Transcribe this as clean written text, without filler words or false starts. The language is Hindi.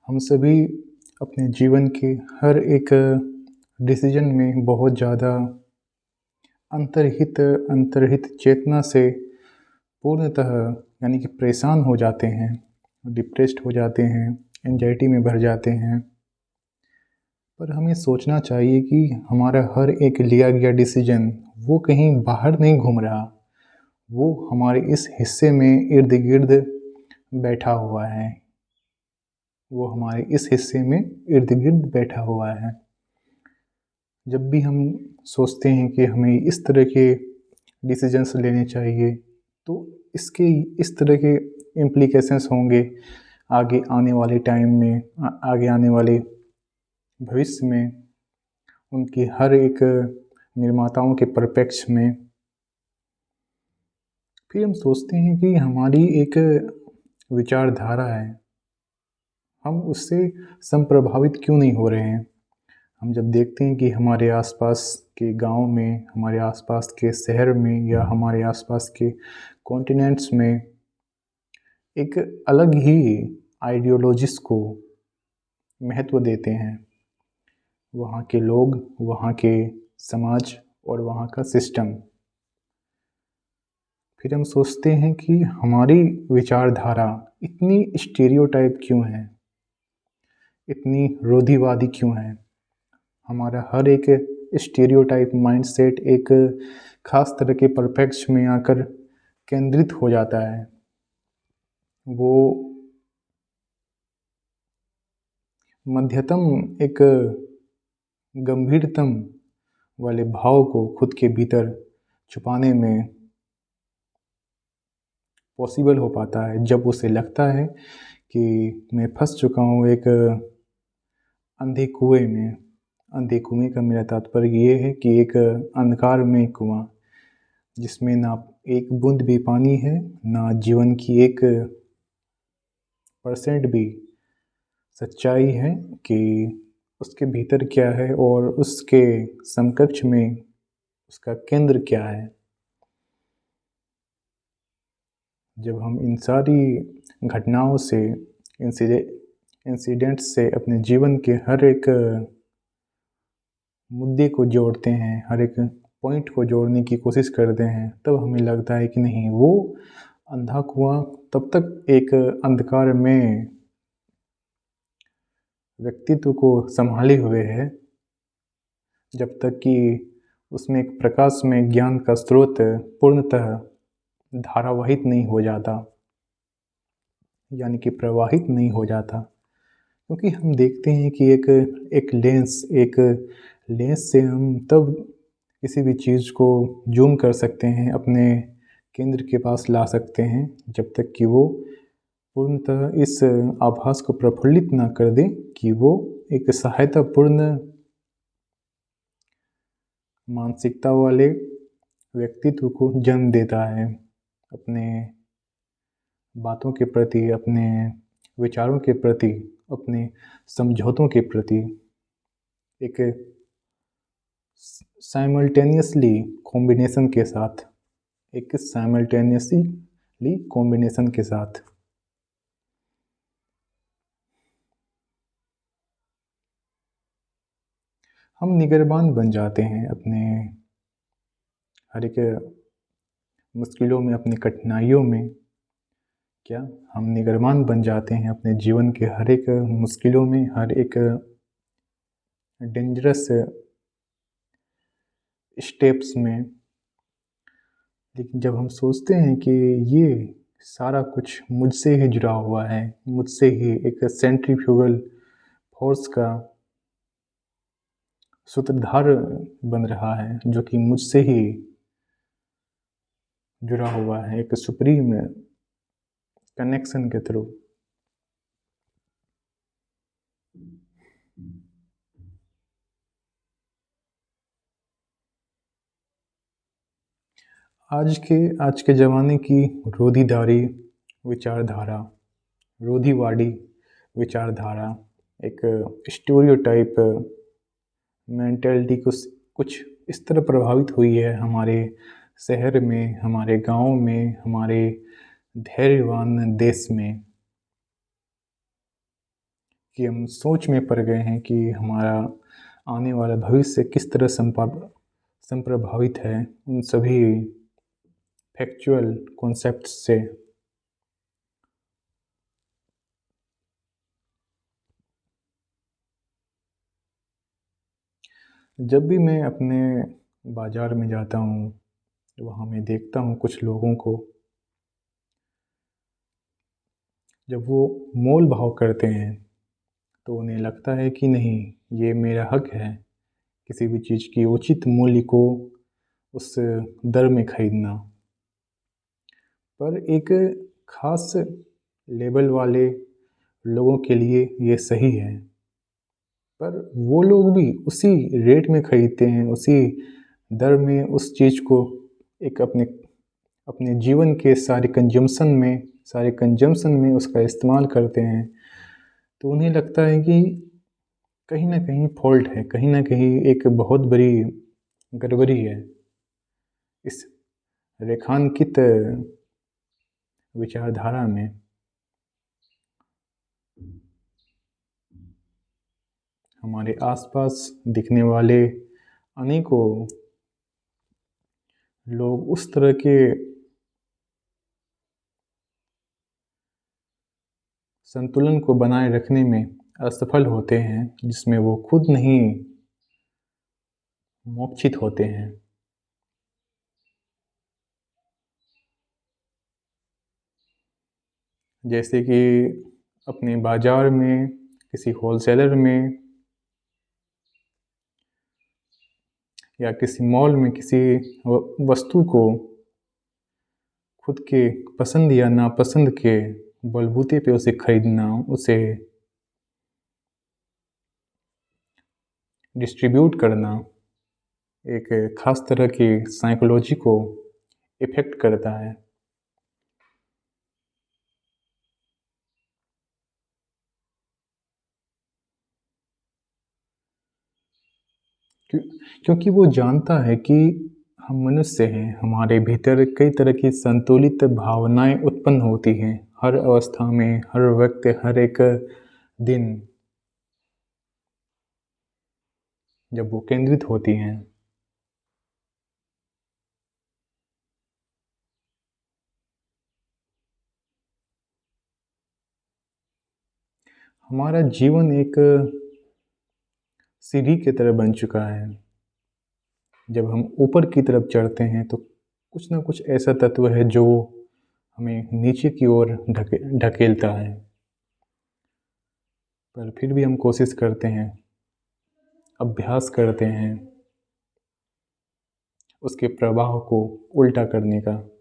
हम सभी अपने जीवन के हर एक डिसीजन में बहुत ज़्यादा अंतर्हित चेतना से पूर्णतः यानी कि परेशान हो जाते हैं, डिप्रेस्ड हो जाते हैं, एंजाइटी में भर जाते हैं। पर हमें सोचना चाहिए कि हमारा हर एक लिया गया डिसीजन वो कहीं बाहर नहीं घूम रहा, वो हमारे इस हिस्से में इर्द गिर्द बैठा हुआ है। वो हमारे इस हिस्से में इर्द गिर्द बैठा हुआ है। जब भी हम सोचते हैं कि हमें इस तरह के डिसीजंस लेने चाहिए, तो इसके इस तरह के इम्प्लीकेशंस होंगे आगे आने वाले टाइम में, आगे आने वाले भविष्य में, उनकी हर एक निर्माताओं के परिप्रेक्ष्य में। फिर हम सोचते हैं कि हमारी एक विचारधारा है, हम उससे संप्रभावित क्यों नहीं हो रहे हैं। हम जब देखते हैं कि हमारे आसपास के गांव में, हमारे आसपास के शहर में या हमारे आसपास के कॉन्टिनेंट्स में एक अलग ही आइडियोलॉजीज को महत्व देते हैं, वहाँ के लोग, वहाँ के समाज और वहाँ का सिस्टम। फिर हम सोचते हैं कि हमारी विचारधारा इतनी स्टीरियोटाइप क्यों है, इतनी रूढ़िवादी क्यों है। हमारा हर एक स्टीरियोटाइप माइंडसेट एक खास तरह के परिप्रेक्ष्य में आकर केंद्रित हो जाता है। वो मध्यतम एक गंभीरतम वाले भाव को खुद के भीतर छुपाने में पॉसिबल हो पाता है जब उसे लगता है कि मैं फंस चुका हूँ एक अंधे कुएं में। अंधे कुएं का मेरा तात्पर्य ये है कि एक अंधकार में कुआं जिसमें ना एक बूंद भी पानी है, ना जीवन की एक परसेंट भी सच्चाई है कि उसके भीतर क्या है और उसके समकक्ष में उसका केंद्र क्या है। जब हम इन सारी घटनाओं से, इंसिडेंट्स से अपने जीवन के हर एक मुद्दे को जोड़ते हैं, हर एक पॉइंट को जोड़ने की कोशिश करते हैं, तब हमें लगता है कि नहीं, वो अंधा कुआं तब तक एक अंधकार में व्यक्तित्व को संभाले हुए है जब तक कि उसमें एक प्रकाश में ज्ञान का स्रोत पूर्णतः धारावाहित नहीं हो जाता, यानी कि प्रवाहित नहीं हो जाता। क्योंकि हम देखते हैं कि एक लेंस से हम तब किसी भी चीज़ को जूम कर सकते हैं, अपने केंद्र के पास ला सकते हैं, जब तक कि वो पूर्णतः इस आभास को प्रफुल्लित ना कर दे कि वो एक सहायतापूर्ण मानसिकता वाले व्यक्तित्व को जन्म देता है, अपने बातों के प्रति, अपने विचारों के प्रति, अपने समझौतों के प्रति एक साइमल्टेनियसली कॉम्बिनेशन के साथ, एक साइमल्टेनियसली कॉम्बिनेशन के साथ। हम निगरबान बन जाते हैं अपने हर एक मुश्किलों में, अपनी कठिनाइयों में। क्या हम निगरबान बन जाते हैं अपने जीवन के हर एक मुश्किलों में, हर एक डेंजरस स्टेप्स में। लेकिन जब हम सोचते हैं कि ये सारा कुछ मुझसे ही जुड़ा हुआ है, मुझसे ही एक सेंट्रीफ्यूगल फोर्स का सूत्रधार बन रहा है, जो कि मुझसे ही जुड़ा हुआ है एक सुप्रीम कनेक्शन के थ्रू। आज के ज़माने की रूढ़िवादी विचारधारा, रूढ़िवादी विचारधारा एक स्टीरियोटाइप मेंटेलिटी कुछ इस तरह प्रभावित हुई है हमारे शहर में, हमारे गांव में, हमारे धैर्यवान देश में, कि हम सोच में पड़ गए हैं कि हमारा आने वाला भविष्य किस तरह संप्रभावित है उन सभी फैक्चुअल कॉन्सेप्ट से। जब भी मैं अपने बाज़ार में जाता हूँ, वहाँ मैं देखता हूँ कुछ लोगों को, जब वो मोल भाव करते हैं तो उन्हें लगता है कि नहीं, ये मेरा हक है किसी भी चीज़ की उचित मूल्य को उस दर में खरीदना। पर एक ख़ास लेवल वाले लोगों के लिए ये सही है, पर वो लोग भी उसी रेट में खरीदते हैं, उसी दर में उस चीज़ को एक अपने अपने जीवन के सारे कंजम्पशन में उसका इस्तेमाल करते हैं। तो उन्हें लगता है कि कहीं न कहीं फ़ॉल्ट है, कहीं न कहीं एक बहुत बड़ी गड़बड़ी है इस रेखांकित विचारधारा में। हमारे आसपास दिखने वाले अनेकों लोग उस तरह के संतुलन को बनाए रखने में असफल होते हैं, जिसमें वो खुद नहीं मोक्षित होते हैं। जैसे कि अपने बाज़ार में, किसी होलसेलर में या किसी मॉल में किसी वस्तु को खुद के पसंद या नापसंद के बलबूते पे उसे खरीदना, उसे डिस्ट्रीब्यूट करना एक ख़ास तरह की साइकोलॉजी को इफ़ेक्ट करता है। क्यों क्योंकि वो जानता है कि हम मनुष्य हैं, हमारे भीतर कई तरह की संतुलित भावनाएँ उत्पन्न होती हैं, हर अवस्था में, हर वक़्त, हर एक दिन जब वो केंद्रित होती हैं। हमारा जीवन एक सीढ़ी की तरह बन चुका है। जब हम ऊपर की तरफ चढ़ते हैं तो कुछ न कुछ ऐसा तत्व है जो हमें नीचे की ओर ढकेलता है। पर फिर भी हम कोशिश करते हैं, अभ्यास करते हैं उसके प्रवाह को उल्टा करने का।